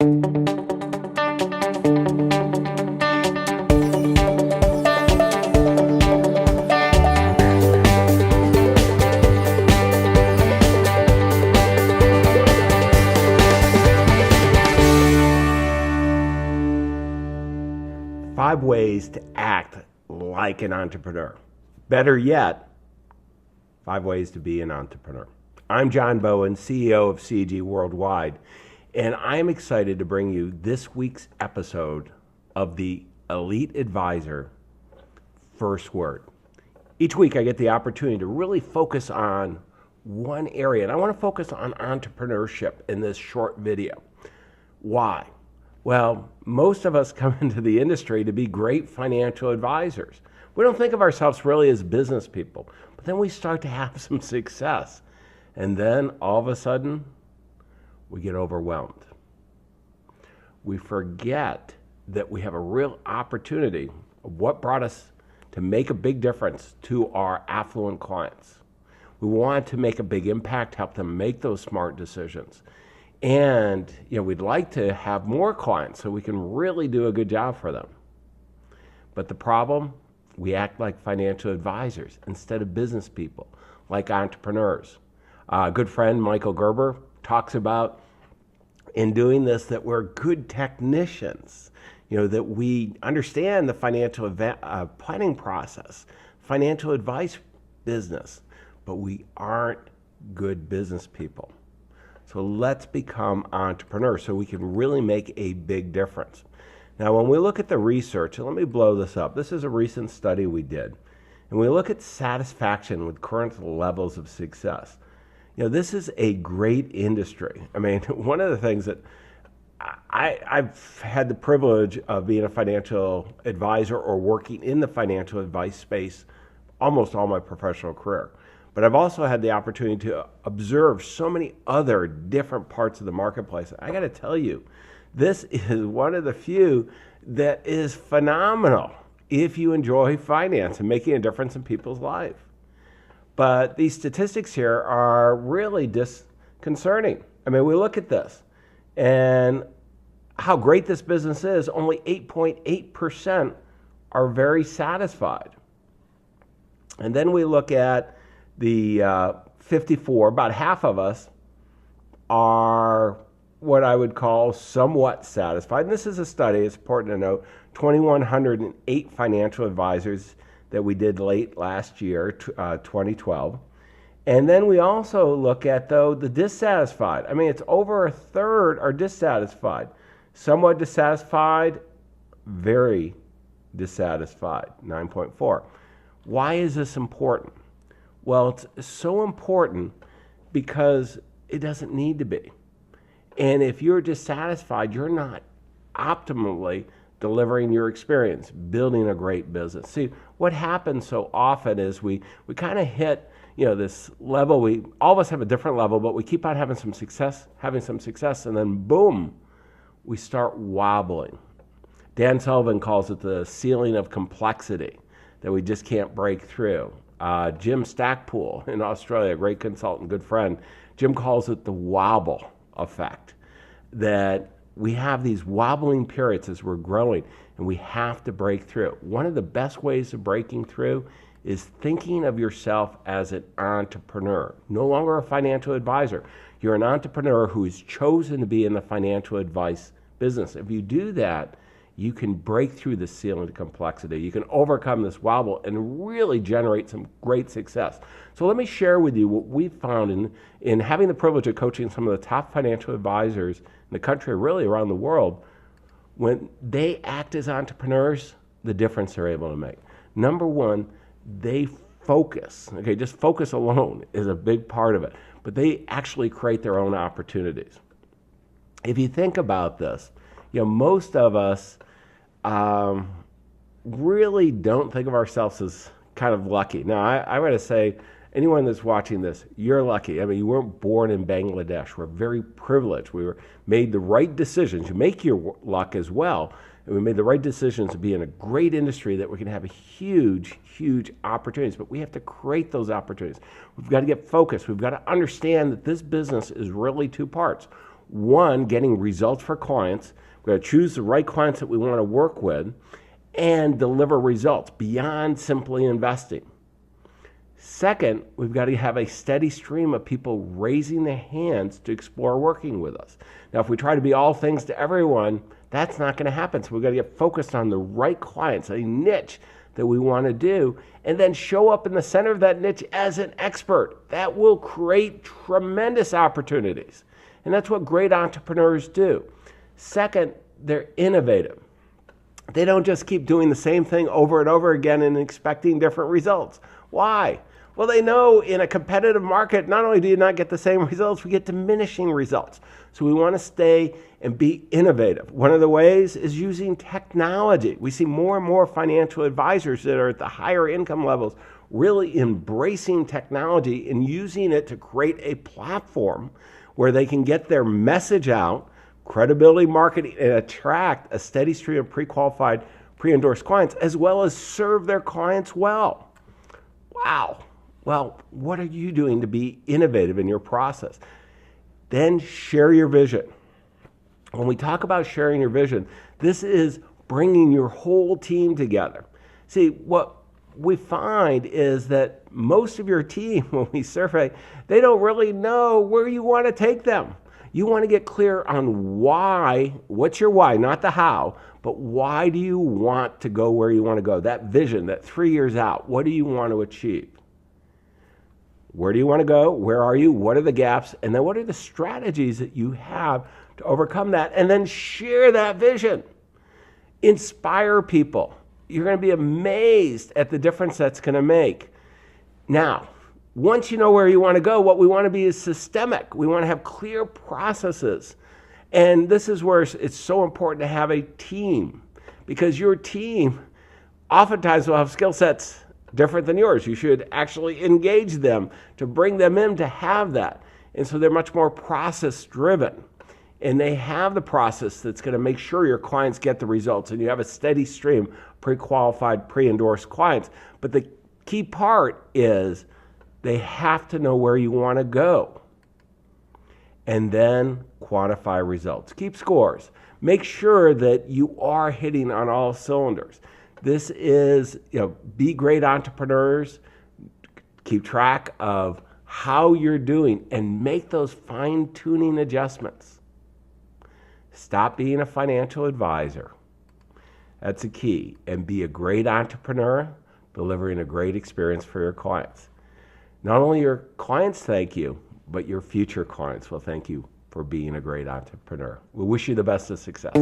5 ways to act like an entrepreneur. Better yet, 5 ways to be an entrepreneur. I'm John Bowen, CEO of CEG Worldwide, and I'm excited to bring you this week's episode of the Elite Advisor First Word. Each week I get the opportunity to really focus on one area, and I want to focus on entrepreneurship in this short video. Why? Well, most of us come into the industry to be great financial advisors. We don't think of ourselves really as business people, but then we start to have some success. And then all of a sudden, we get overwhelmed. We forget that we have a real opportunity of what brought us to make a big difference to our affluent clients. We want to make a big impact, help them make those smart decisions. And we'd like to have more clients so we can really do a good job for them. But the problem, we act like financial advisors instead of business people, like entrepreneurs. A good friend, Michael Gerber, talks about in doing this that we're good technicians, that we understand the financial planning process, financial advice business, but we aren't good business people. So let's become entrepreneurs so we can really make a big difference. Now, when we look at the research, and let me blow this up. This is a recent study we did. And we look at satisfaction with current levels of success. This is a great industry. I mean, one of the things that I've had the privilege of being a financial advisor or working in the financial advice space almost all my professional career. But I've also had the opportunity to observe so many other different parts of the marketplace. I got to tell you, this is one of the few that is phenomenal if you enjoy finance and making a difference in people's life. But these statistics here are really disconcerting. I mean, we look at this and how great this business is, only 8.8% are very satisfied. And then we look at the 54, about half of us are what I would call somewhat satisfied. And this is a study, it's important to note, 2,108 financial advisors that we did late last year, 2012. And then we also look at, though, the dissatisfied. I mean, it's over a third are dissatisfied. Somewhat dissatisfied, very dissatisfied, 9.4. Why is this important? Well, it's so important because it doesn't need to be. And if you're dissatisfied, you're not optimally delivering your experience, building a great business. See, what happens so often is we kind of hit, this level. All of us have a different level, but we keep on having some success, and then boom, we start wobbling. Dan Sullivan calls it the ceiling of complexity that we just can't break through. Jim Stackpool in Australia, a great consultant, good friend, Jim calls it the wobble effect, that we have these wobbling periods as we're growing and we have to break through. One of the best ways of breaking through is thinking of yourself as an entrepreneur, no longer a financial advisor. You're an entrepreneur who has chosen to be in the financial advice business. If you do that, you can break through the ceiling of complexity. You can overcome this wobble and really generate some great success. So let me share with you what we've found in having the privilege of coaching some of the top financial advisors in the country, really around the world. When they act as entrepreneurs, the difference they're able to make. Number one, they focus. Okay, just focus alone is a big part of it. But they actually create their own opportunities. If you think about this, most of us really don't think of ourselves as kind of lucky. Now, I want to say, anyone that's watching this, you're lucky. I mean, you weren't born in Bangladesh. We're very privileged. We made the right decisions. You make your luck as well. And we made the right decisions to be in a great industry that we can have a huge, huge opportunities. But we have to create those opportunities. We've got to get focused. We've got to understand that this business is really two parts. One, getting results for clients. We've got to choose the right clients that we want to work with and deliver results beyond simply investing. Second, we've got to have a steady stream of people raising their hands to explore working with us. Now, if we try to be all things to everyone, that's not going to happen. So we've got to get focused on the right clients, a niche that we want to do, and then show up in the center of that niche as an expert. That will create tremendous opportunities. And that's what great entrepreneurs do. Second, they're innovative. They don't just keep doing the same thing over and over again and expecting different results. Why? Well, they know in a competitive market, not only do you not get the same results, we get diminishing results. So we want to stay and be innovative. One of the ways is using technology. We see more and more financial advisors that are at the higher income levels really embracing technology and using it to create a platform where they can get their message out, credibility marketing, and attract a steady stream of pre-qualified, pre-endorsed clients, as well as serve their clients well. Wow. Well, what are you doing to be innovative in your process? Then share your vision. When we talk about sharing your vision, this is bringing your whole team together. See, what we find is that most of your team, when we survey, they don't really know where you want to take them. You want to get clear on why, what's your why, not the how, but why do you want to go where you want to go? That vision, that 3 years out, what do you want to achieve? Where do you want to go? Where are you? What are the gaps? And then what are the strategies that you have to overcome that? And then share that vision. Inspire people. You're going to be amazed at the difference that's going to make. Now, once you know where you want to go, what we want to be is systemic. We want to have clear processes. And this is where it's so important to have a team, because your team oftentimes will have skill sets different than yours. You should actually engage them to bring them in to have that. And so they're much more process driven. And they have the process that's going to make sure your clients get the results and you have a steady stream of pre-qualified, pre-endorsed clients. But the key part is they have to know where you want to go. And then quantify results. Keep scores. Make sure that you are hitting on all cylinders. This is, be great entrepreneurs. Keep track of how you're doing and make those fine-tuning adjustments. Stop being a financial advisor. That's a key. And be a great entrepreneur, delivering a great experience for your clients. Not only your clients thank you, but your future clients will thank you for being a great entrepreneur. We wish you the best of success.